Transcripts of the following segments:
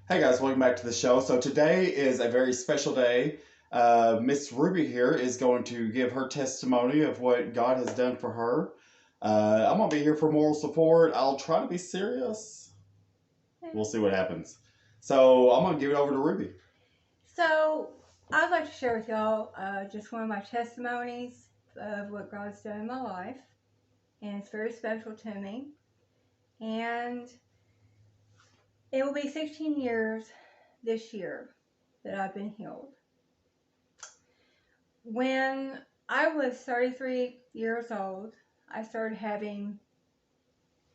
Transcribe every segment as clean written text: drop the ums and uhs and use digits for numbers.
Hey guys, welcome back to the show. So today is a very special day. Miss Ruby here is going to give her testimony of what God has done for her. I'm going to be here for moral support. I'll try to be serious. We'll see what happens. So I'm going to give it over to Ruby. So, I'd like to share with y'all just one of my testimonies of what God's done in my life. And it's very special to me. And it will be 16 years this year that I've been healed. When I was 33 years old, I started having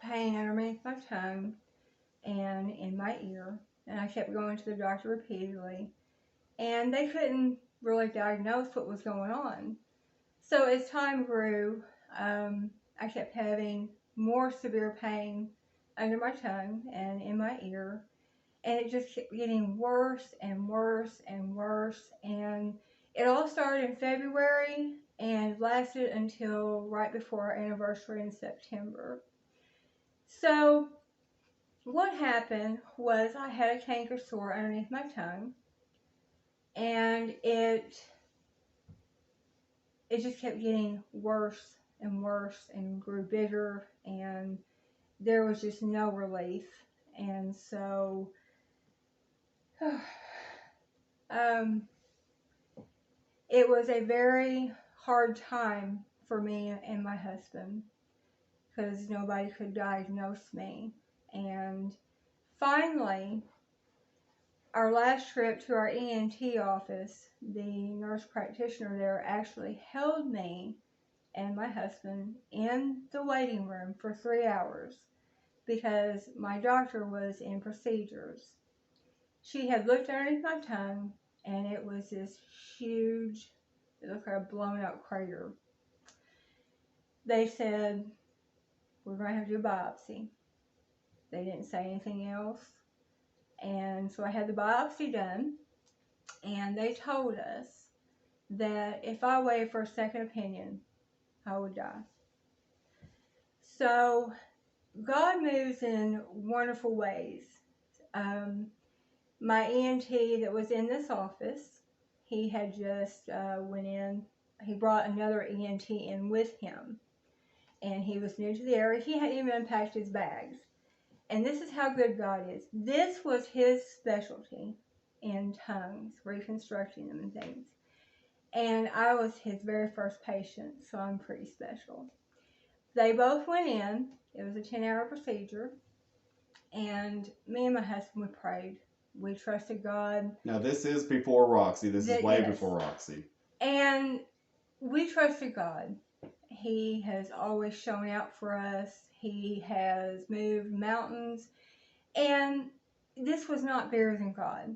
pain underneath my tongue and in my ear. And I kept going to the doctor repeatedly. And they couldn't really diagnose what was going on. So as time grew, I kept having more severe pain under my tongue and in my ear, and it just kept getting worse and worse and worse. And it all started in February and lasted until right before our anniversary in September. So what happened was I had a canker sore underneath my tongue, and it just kept getting worse and worse and grew bigger, and there was just no relief. And so it was a very hard time for me and my husband because nobody could diagnose me. And finally, our last trip to our ENT office, the nurse practitioner there actually held me and my husband in the waiting room for 3 hours because my doctor was in procedures. She had looked underneath my tongue, and it was this huge, it looked like a blown out crater. They said, we're going to have to do a biopsy. They didn't say anything else. And so I had the biopsy done, and they told us that if I waited for a second opinion, I would die. So God moves in wonderful ways. My ENT that was in this office, he had just went in. He brought another ENT in with him, and he was new to the area. He hadn't even unpacked his bags. And this is how good God is. This was his specialty in tongues, reconstructing them and things. And I was his very first patient, so I'm pretty special. They both went in. It was a 10-hour procedure. And me and my husband, we prayed. We trusted God. Now, this is before Roxy. This is way before Roxy. And we trusted God. He has always shown out for us. He has moved mountains. And this was not bigger than God.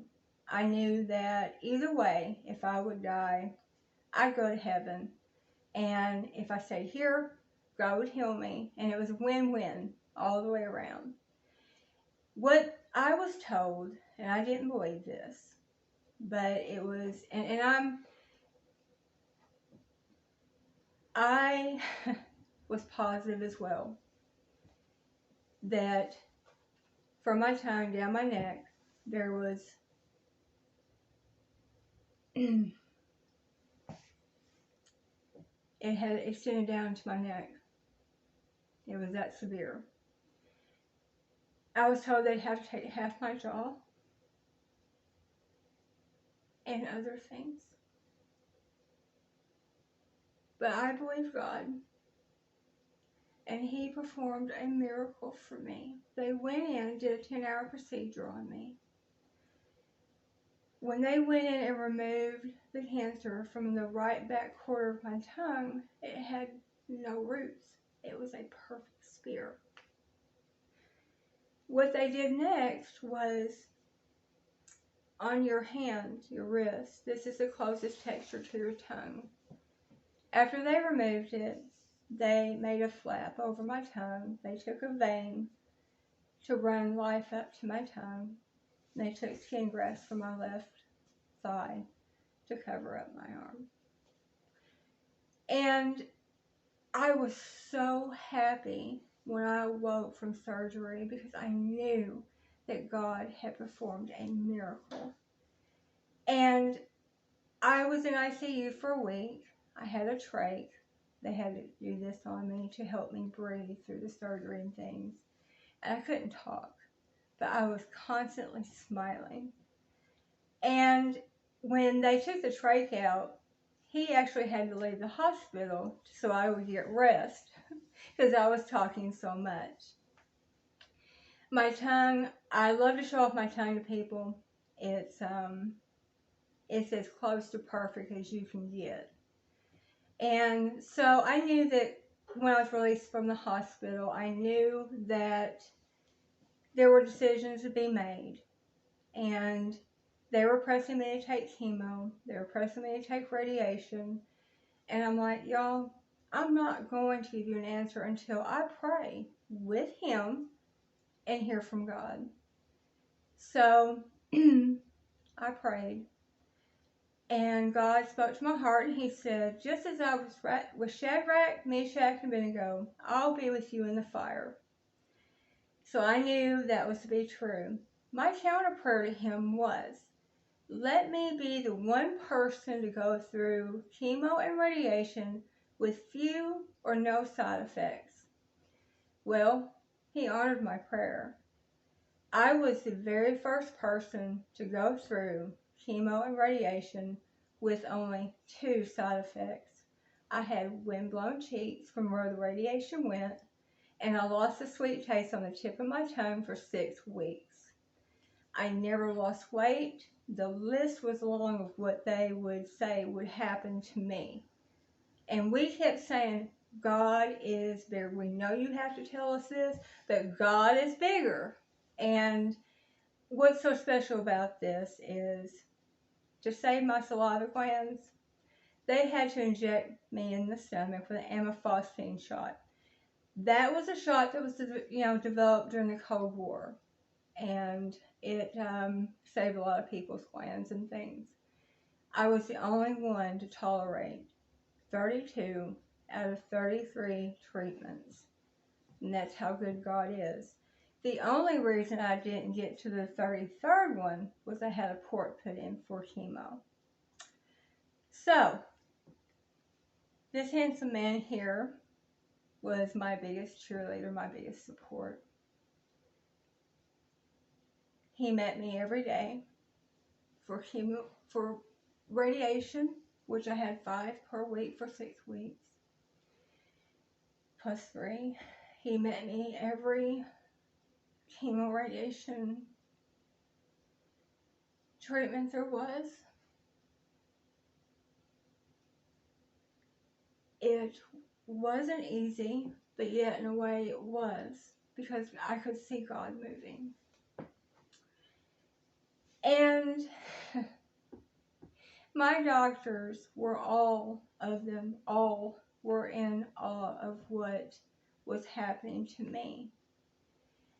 I knew that either way, if I would die, I'd go to heaven. And if I stayed here, God would heal me. And it was a win-win all the way around. What I was told, and I didn't believe this, but it was, I was positive as well that from my tongue down my neck, there was it had extended down to my neck. It was that severe. I was told they'd have to take half my jaw and other things. But I believe God, and He performed a miracle for me. They went in and did a 10-hour procedure on me. When they went in and removed the cancer from the right back quarter of my tongue, it had no roots. It was a perfect spear. What they did next was on your hand, your wrist. This is the closest texture to your tongue. After they removed it, they made a flap over my tongue. They took a vein to run life up to my tongue. They took skin grafts from my left thigh to cover up my arm. And I was so happy when I awoke from surgery because I knew that God had performed a miracle. And I was in ICU for a week. I had a trach. They had to do this on me to help me breathe through the surgery and things. And I couldn't talk, but I was constantly smiling. And when they took the trach out, he actually had to leave the hospital so I would get rest because I was talking so much. My tongue, I love to show off my tongue to people. It's as close to perfect as you can get. And so I knew that when I was released from the hospital, I knew that there were decisions to be made. And they were pressing me to take chemo. They were pressing me to take radiation. And I'm like, y'all, I'm not going to give you an answer until I pray with him and hear from God. So I prayed. And God spoke to my heart, and he said, just as I was with Shadrach, Meshach, and Abednego, I'll be with you in the fire. So I knew that was to be true. My counter prayer to him was, let me be the one person to go through chemo and radiation with few or no side effects. Well, he honored my prayer. I was the very first person to go through chemo and radiation with only 2 side effects. I had windblown cheeks from where the radiation went, and I lost the sweet taste on the tip of my tongue for 6 weeks. I never lost weight. The list was long of what they would say would happen to me. And we kept saying, God is bigger. We know you have to tell us this, but God is bigger. And what's so special about this is, to save my saliva glands, they had to inject me in the stomach with an amifostine shot. That was a shot that was, developed during the Cold War, and it saved a lot of people's glands and things. I was the only one to tolerate 32 out of 33 treatments, and that's how good God is. The only reason I didn't get to the 33rd one was I had a port put in for chemo. So, this handsome man here was my biggest cheerleader, my biggest support. He met me every day for chemo, for radiation, which I had 5 per week for 6 weeks, plus 3. He met me every chemo radiation treatment there was. It wasn't easy, but yet in a way it was, because I could see God moving. And my doctors were all were in awe of what was happening to me.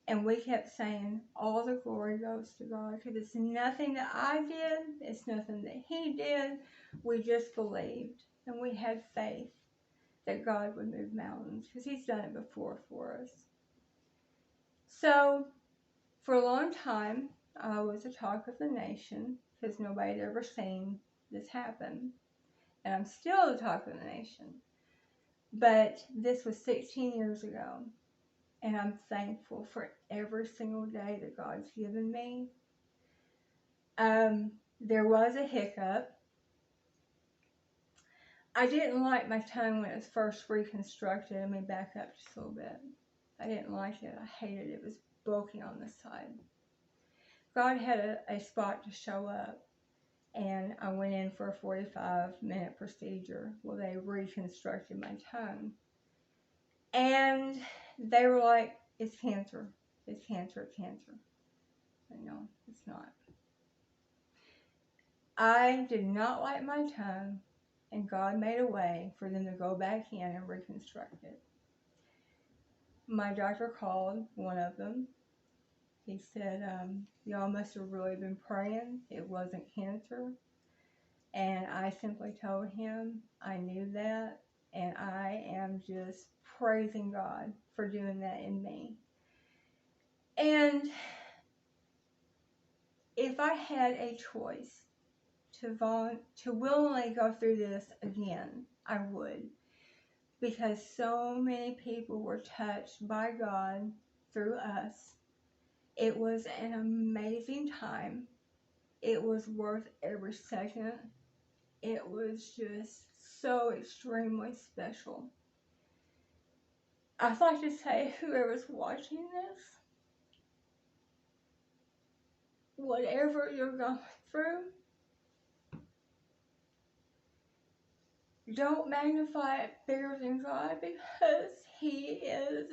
And we kept saying, all the glory goes to God, because it's nothing that I did, it's nothing that he did. We just believed, and we had faith that God would move mountains, because he's done it before for us. So, for a long time, I was the talk of the nation, because nobody had ever seen this happen. And I'm still the talk of the nation. But this was 16 years ago. And I'm thankful for every single day that God's given me. There was a hiccup. I didn't like my tongue when it was first reconstructed. Let me back up just a little bit. I didn't like it. I hated it. It was bulky on this side. God had a spot to show up. And I went in for a 45-minute procedure where they reconstructed my tongue. And they were like, it's cancer. It's cancer. It's cancer. But no, it's not. I did not like my tongue, and God made a way for them to go back in and reconstruct it. My doctor called, one of them. He said, y'all must have really been praying. It wasn't cancer. And I simply told him I knew that, and I am just praising God for doing that in me. And if I had a choice to willingly go through this again, I would. Because so many people were touched by God through us. It was an amazing time. It was worth every second. It was just so extremely special. I'd like to say, whoever's watching this, whatever you're going through, don't magnify it bigger than God, because He is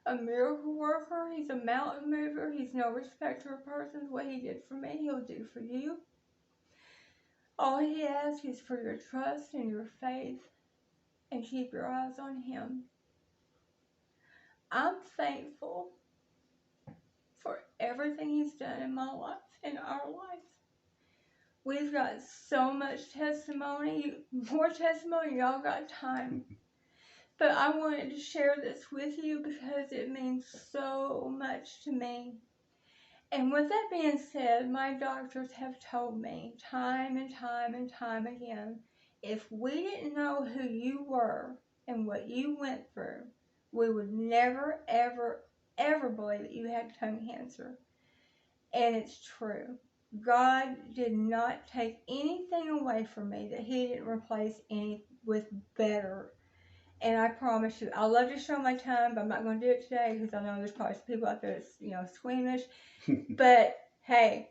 a miracle worker. He's a mountain mover. He's no respecter of persons. What He did for me, He'll do for you. All He asks is for your trust and your faith, and keep your eyes on Him. I'm thankful for everything He's done in my life, in our life. We've got so much testimony, more testimony, y'all got time. But I wanted to share this with you because it means so much to me. And with that being said, my doctors have told me time and time and time again, if we didn't know who you were and what you went through, we would never, ever, ever believe that you had tongue cancer. And it's true. God did not take anything away from me that He didn't replace any with better. And I promise you, I love to show my tongue, but I'm not going to do it today because I know there's probably some people out there that's, squeamish. But hey,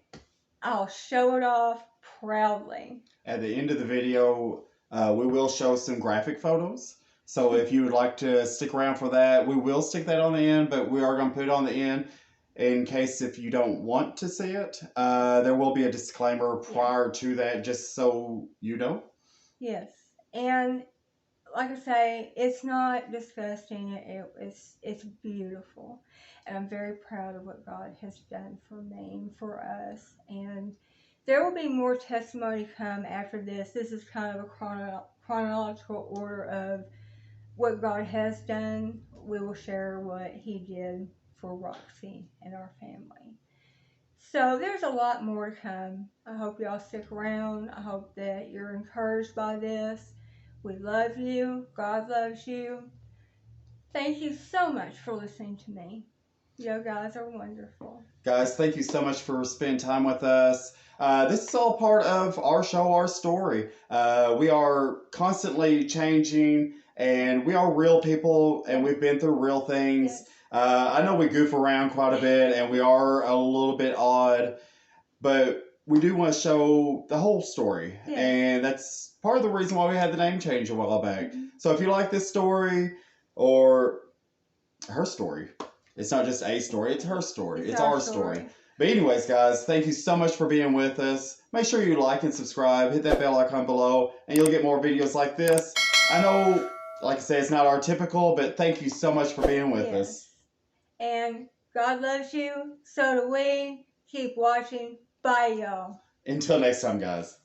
I'll show it off proudly. At the end of the video, we will show some graphic photos. So if you would like to stick around for that, we will stick that on the end, but we are going to put it on the end in case if you don't want to see it. There will be a disclaimer prior to that, just so you know. Yes. And like I say, it's not disgusting. It's beautiful. And I'm very proud of what God has done for me and for us. And there will be more testimony come after this. This is kind of a chronological order of what God has done. We will share what He did for Roxy and our family. So there's a lot more to come. I hope y'all stick around. I hope that you're encouraged by this. We love you. God loves you. Thank you so much for listening to me. You guys are wonderful. Guys, thank you so much for spending time with us. This is all part of our show, our story. We are constantly changing, and we are real people, and we've been through real things. Yes. I know we goof around quite a bit, and we are a little bit odd, but we do want to show the whole story. Yes. And that's part of the reason why we had the name change a while back. Mm-hmm. So if you like this story, or her story, it's not just a story, it's her story. It's our story. But anyways, guys, thank you so much for being with us. Make sure you like and subscribe. Hit that bell icon below, and you'll get more videos like this. I know, like I say, it's not our typical, but thank you so much for being with us. And God loves you. So do we. Keep watching. Bye, y'all. Until next time, guys.